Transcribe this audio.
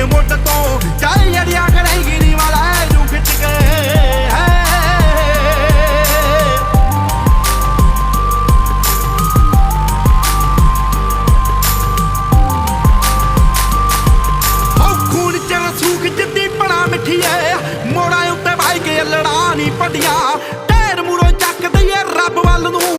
ਮੁੱਢ ਤੋਂ ਚਾਹੀ ਅੜਿਆ ਕਰੇਗੀ ਨੀ ਵਾਲਾ ਜੂ ਖਿੱਚ ਕੇ ਖੂਨ ਚ ਰਸੂਖ ਜਿੱਦੀ ਬਣਾ ਮਿੱਠੀ ਐ ਮੋੜਾਂ ਉੱਤੇ ਬਾਈ ਕੇ ਲੜਾ ਨੀ ਪੱਡੀਆਂ